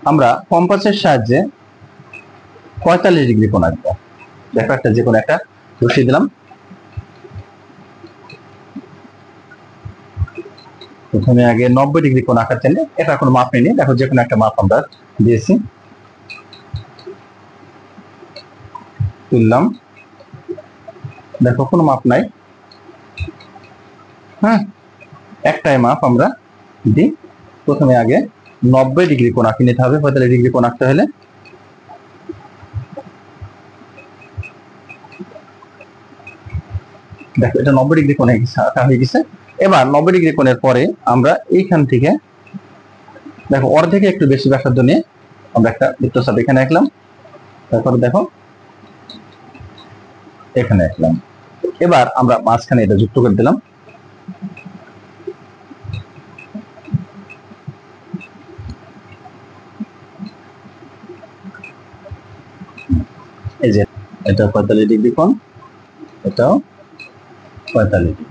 আমরা কম্পাসের সাহায্যে 45 ডিগ্রি কোণ আঁকবো। দেখো একটা যে কোনো একটা বসিয়ে দিলাম। প্রথমে আগে 90 ডিগ্রি কোণ আঁকার জন্য এটা কোনো মাপ নেই, দেখো যে কোনো একটা মাপ আমরা দিয়েছি, তুললাম, দেখো কোনো মাপ নাই, হ্যাঁ একটাই মাপ আমরা দিই। প্রথমে আগে 90 ডিগ্রি কোণ আঁকিয়ে নিতে হবে। 45 ডিগ্রি কোণ আঁকতে হলে দেখো এটা 90 ডিগ্রি কোণে আঁকা হয়ে গেছে। এবার 90 ডিগ্রি কোণের পরে আমরা এইখান থেকে দেখো অর্ধেকে একটু বেশি ব্যাসার্ধ নিয়ে আমরা একটা বৃত্তচাপ এখানে আঁকলাম, তারপরে দেখো এখানে আঁকলাম। এবার আমরা মাঝখানে এটা যুক্ত করে দিলাম। এই যে এটা 45 ডিগ্রি কোণ, এটাও 45 ডিগ্রি।